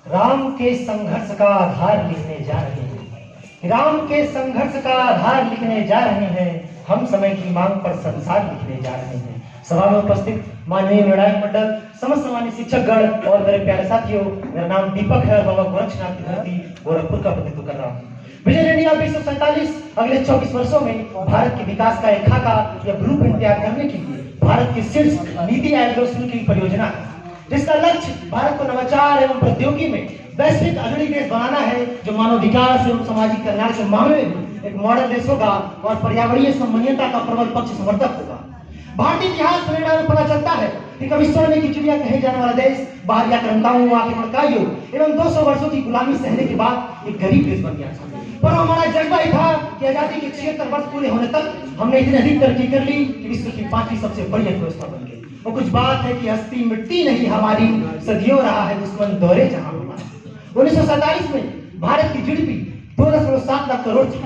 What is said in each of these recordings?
राम के संघर्ष का आधार लिखने जा रहे हैं। राम के संघर्ष का आधार लिखने जा रहे हैं। हम समय की मांग पर संसार लिखने जा रहे हैं। सभा में उपस्थित माननीय निर्णायक मंडल, समस्त मान्य शिक्षकगण और मेरे प्यारे साथियों, मेरा नाम दीपक है और बाबा गोरक्षनाथ की धरती गोरखपुर का प्रतिनिधित्व कर रहा हूँ। विजन इंडिया 2047 अगले 24 वर्षों में भारत के विकास का एक खाका या ब्लूप्रिंट तैयार करने के लिए भारत की शीर्ष नीति आयोग की परियोजना है, जिसका लक्ष्य भारत को नवाचार एवं प्रौद्योगिकी में वैश्विक अग्रणी देश बनाना है, जो मानव विकास एवं सामाजिक कल्याण के मामले में एक मॉडल देश होगा और पर्यावरणीय संबंधियता का प्रबल पक्ष समर्थक होगा। भारतीय इतिहास प्रेरणा में पता चलता है कि कभी सोने की चिड़िया कहे जाने वाला देश बाहरी आक्रामकों, आक्रमणकारियों एवं 200 वर्षों की गुलामी सहने के बाद एक गरीब देश बन गया था। पर हमारा जज्बा ही था कि आजादी के 76 वर्ष पूरे होने तक हमने इतनी अधिक तरक्की कर ली कि विश्व की 5वीं सबसे बड़ी अर्थव्यवस्था बन गई। और कुछ बात है कि हस्ती मिटती नहीं हमारी, सदियों रहा है दुश्मन दौरे जहां हमारा। 1947 में भारत की जीडीपी 2.7 लाख करोड़ थी,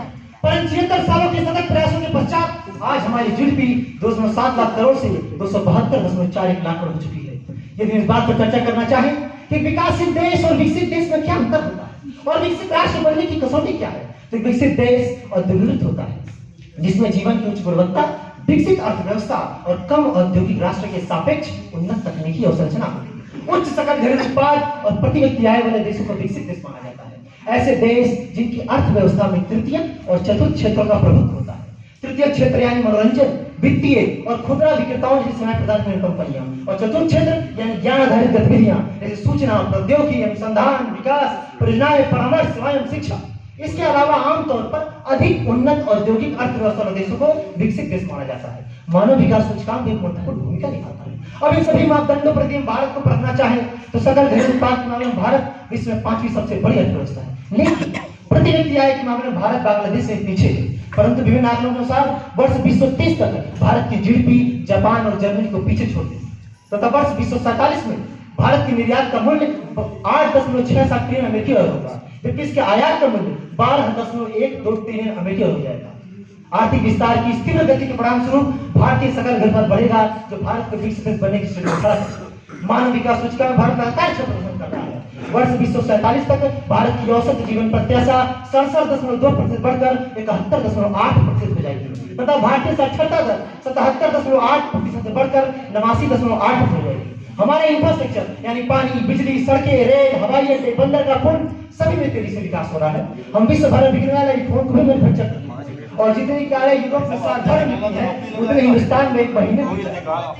पर 76 सालों के सतत प्रयासों के पश्चात आज हमारी जीडीपी 2.7 लाख करोड़ से 272.41 लाख करोड़ हो चुकी है। यदि इस बात पर चर्चा करना चाहें कि विकासशील देश और विकसित देश में क्या अंतर होता है और विकसित राष्ट्र बनने की कसौटी क्या है, तो विकसित देश औद्योगिक होता है, जिसमें जीवन की उच्च गुणवत्ता, विकसित अर्थव्यवस्था और कम औद्योगिक राष्ट्र के सापेक्ष उन्नत तकनीकी अवसंरचना होती है। उच्च सकल घरेलू उत्पाद और प्रति व्यक्ति आय वाले देशों को विकसित देश माना जाता है। ऐसे देश जिनकी अर्थव्यवस्था में तृतीय और चतुर्थ क्षेत्रों का प्रभुत्व होता है। तृतीय क्षेत्र यानी मनोरंजन, वित्तीय और खुदरा विक्रेताओं जैसी सेवाएं प्रदान करने कंपनियां, और चतुर्थ क्षेत्र यानी ज्ञान आधारित गतिविधियां जैसे सूचना प्रौद्योगिकी, अनुसंधान, विकास, परियोजनाएं, परामर्श सेवाएं एवं शिक्षा। इसके अलावा आमतौर पर अधिक उन्नत औद्योगिक अर्थव्यवस्था वाले देशों को विकसित देश माना जाता है। मानव विकास सूचकांक एक महत्वपूर्ण भूमिका निभाता है। अब इन सभी मापदंडों पर हम भारत को परखना चाहें तो सकल घरेलू उत्पाद के मामले में भारत विश्व में 5वीं सबसे बड़ी अर्थव्यवस्था है, लेकिन प्रति व्यक्ति आय के मामले में भारत बांग्लादेश से पीछे है। परंतु विभिन्न आंकड़ों के अनुसार वर्ष 2030 तक भारत की जीडीपी जापान और जर्मनी को पीछे छोड़ देगी तथा वर्ष 2047 में भारत की निर्यात का मूल्य 8.67 ट्रिलियन अमेरिकी डॉलर होगा, जबकि इसके आयात का मूल्य 12.12 ट्रिलियन अमेरिकी डॉलर हो जाएगा। आर्थिक विस्तार की स्थिर गति के परिणाम स्वरूप भारतीय सकल घरेलू उत्पाद बढ़ेगा, जो भारत को विकसित देश बनने की श्रेणी है। मानव विकास सूचकांक में भारत लगातार प्रदर्शन कर रहा है। वर्ष 2047 तक भारत की औसत जीवन प्रत्याशा 67.2% बढ़कर 71.8% हो जाएगी तथा भारतीय साक्षरता दर 77.8% से बढ़कर 89.8% हो जाएगी। हमारे इंफ्रास्ट्रक्चर यानी पानी, बिजली, सड़कें, रेल, हवाई अड्डे, बंदरगाह सभी में तेजी से विकास हो रहा है। हम विश्व भर में बिकने वाले फोन को भी मैन्युफैक्चर करते हैं और जितनी कार्य यूरोप में साल भर में है उतने हिंदुस्तान में एक महीने में।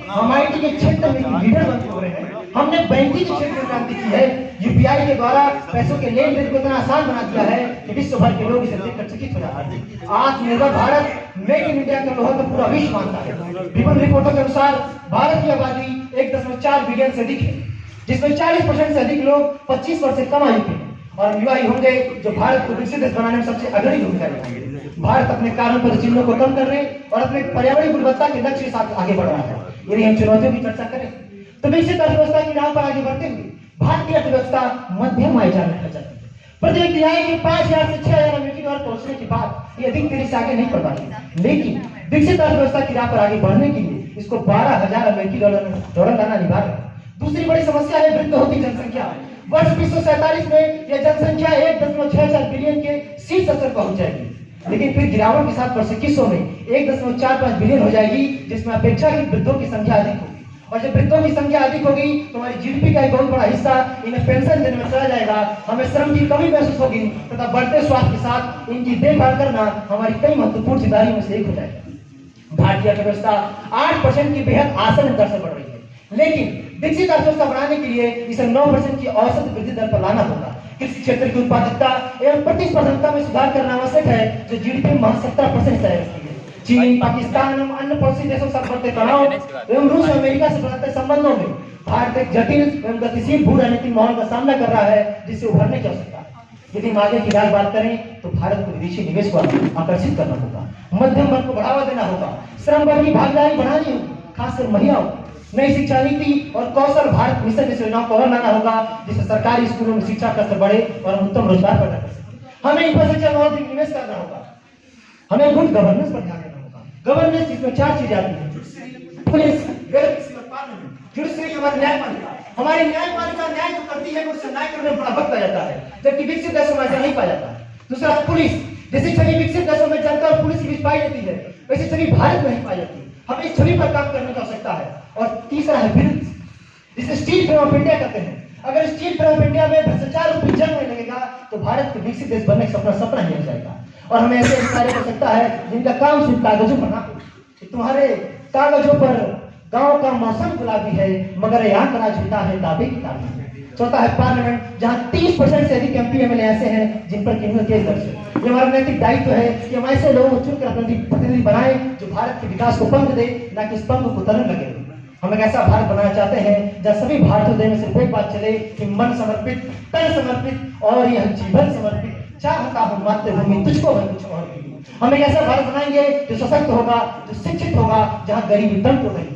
हम आईटी के क्षेत्र में लीडर बन चुके हैं। हमने बैंकिंग के क्षेत्र में क्रांति की है। यूपीआई के द्वारा पैसों के लेन देन को इतना आसान बना दिया है कि विश्व भर के लोग इसे देखकर चकित हो जाते हैं। आत्मनिर्भर भारत मेक इन इंडिया का लोहा तो पूरा विश्व मानता है। विभिन्न रिपोर्टों के अनुसार भारत की आबादी 1.4 बिलियन से अधिक है, जिसमें 40% से अधिक लोग 25 वर्ष से कम आयु के हैं और युवा ही होंगे जो भारत को विकसित देश बनाने में सबसे अग्रणी भूमिका निभाएंगे। भारत अपने कार्यों पर चिन्हों को कम करने और अपने पर्यावरणीय गुणवत्ता के लक्ष्य के साथ आगे बढ़ रहा है। यदि हम चुनौतियों की चर्चा करें तो विकसित अर्थव्यवस्था की राह पर आगे बढ़ते हुए भारतीय अर्थव्यवस्था मध्यम आय जाने लग जाती है। प्रति व्यक्ति आय के 5,000 से 6,000 अमेरिकी डॉलर पहुंचने के बाद ये अधिक तेजी से आगे नहीं बढ़ पाती, लेकिन विकसित अर्थव्यवस्था की राह पर आगे बढ़ने के लिए इसको 12,000 अमेरिकी डॉलर लाना अनिवार्य है। दूसरी बड़ी समस्या है वृद्ध होती जनसंख्या। वर्ष 2047 में यह जनसंख्या 1.64 बिलियन के शीर्ष स्तर पर पहुंच जाएगी, लेकिन फिर गिरावट के साथ वर्ष 2100 में 1.45 बिलियन हो जाएगी, जिसमें अपेक्षाकृत वृद्धों की संख्या अधिक होगी। और जब वृद्धों की संख्या अधिक होगी तो हमारी जीडीपी का एक बहुत बड़ा हिस्सा इन्हें पेंशन देने में चला जाएगा। हमें श्रम की कमी महसूस होगी तथा बढ़ते स्वास्थ्य के साथ इनकी देखभाल करना हमारी कई महत्वपूर्ण जिम्मेदारियों में से एक हो जाएगा। भारतीय अर्थव्यवस्था 8% की बेहद आसान दर से बढ़ रही है, लेकिन विकसित अर्थव्यवस्था बनाने के लिए इसे 9% की औसत वृद्धि दर पर लाना होगा। कृषि क्षेत्र की उत्पादकता एवं प्रतिस्पर्धात्मकता में सुधार करना आवश्यक है, जो जीडीपी में 70% हिस्सा रखती है। चीन, पाकिस्तान एवं अन्य पड़ोसी देशों से बढ़ते तनाव एवं रूस और अमेरिका से बढ़ते संबंधों में भारत एक जटिल एवं गतिशील भू राजनीतिक माहौल का सामना कर रहा है, जिससे उभरने की आवश्यकता है। यदि हम आगे की बात करें तो भारत को विदेशी निवेश को आकर्षित करना होगा, मध्यम वर्ग को बढ़ावा देना होगा, श्रम बल की भागीदारी बढ़ानी होगी, खासकर महिलाओं, नई शिक्षा नीति और कौशल भारत मिशन जैसी योजनाओं को और लाना होगा, जिससे सरकारी स्कूलों में शिक्षा का स्तर बढ़े और हम उत्तम रोजगार पैदा कर सकें। हमें इंफ्रास्ट्रक्चर में अधिक निवेश करना होगा। हमें गुड गवर्नेंस पर ध्यान देना होगा। गवर्नेंस जिसमें 4 चीजें आती हैं: पुलिस, जुडिशरी, हमारी न्यायपालिका। हमारी न्यायपालिका न्याय तो करती चीजें को संज्ञान करने में बड़ा वक्त आ जाता है, जबकि विकसित देशों में ऐसा नहीं पाया जाता। दूसरा, पुलिस, जैसी छवि विकसित देशों में जनता और पुलिस के बीच पाई जाती है, वैसी छवि भारत में नहीं पाई जाती। हमें इस छवि पर काम करने की आवश्यकता है। और तीसरा है विरुद्ध, जिसे स्टील फ्रेम ऑफ इंडिया कहते हैं। अगर स्टील फ्रेम ऑफ इंडिया में भ्रष्टाचार रूपी जंग में लगेगा तो भारत के विकसित देश बनने का सपना ही रह जाएगा। और हमें ऐसे कार्य कर सकता है जिनका काम सिर्फ कागजों पर ना हो, कि तुम्हारे कागजों पर गांव का मौसम गुलाबी है मगर यहाँ का झूठा है दावे की तारीफ है। चौथा है पार्लियामेंट, जहाँ 30% से अधिक MP MLA ऐसे हैं जिन पर क्रिमिनल केस दर्ज है। ये हमारा नैतिक दायित्व है कि हम ऐसे लोगों को चुनकर अपने प्रतिनिधि बनाए जो भारत के विकास को पंख दे, न कि इस पंख को तलन लगे। हम एक ऐसा भारत बनाना चाहते हैं जहाँ सभी भारतीयों में सिर्फ एक बात चले कि मन समर्पित, तन समर्पित और यह जीवन समर्पित, चाहता हूं मातृभूमि तुझको मैं कुछ और भी। हम एक ऐसा भारत बनाएंगे जो सशक्त होगा, जो शिक्षित होगा, जहाँ गरीबी दंड को नहीं।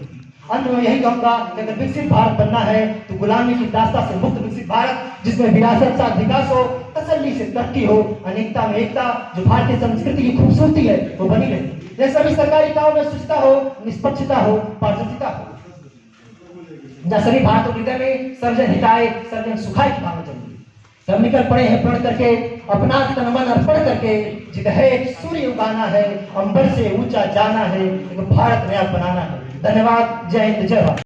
अंत में यही कहूंगा कि अगर विकसित भारत बनना है तो गुलामी की दास्ता से मुक्त विकसित भारत, जिसमें विरासत साथ विकास हो, तसल्ली से तरक्की हो, अनेकता में एकता, जो भारतीय संस्कृति की खूबसूरती है वो बनी रहे। जैसे सभी सरकारी कामों में शुचिता हो, निष्पक्षता हो, पारदर्शिता हो, जहाँ सभी भारतीय हृदय में सर्जन हिताय सर्जन सुखाय की भावना चलती है। सब निकल पड़े हैं प्रण करके, अपना तन मन अर्पण करके, जित है एक सूर्य उगाना है, अंबर से ऊंचा जाना है, एक भारत नया बनाना है। धन्यवाद। जय हिंद, जय भारत।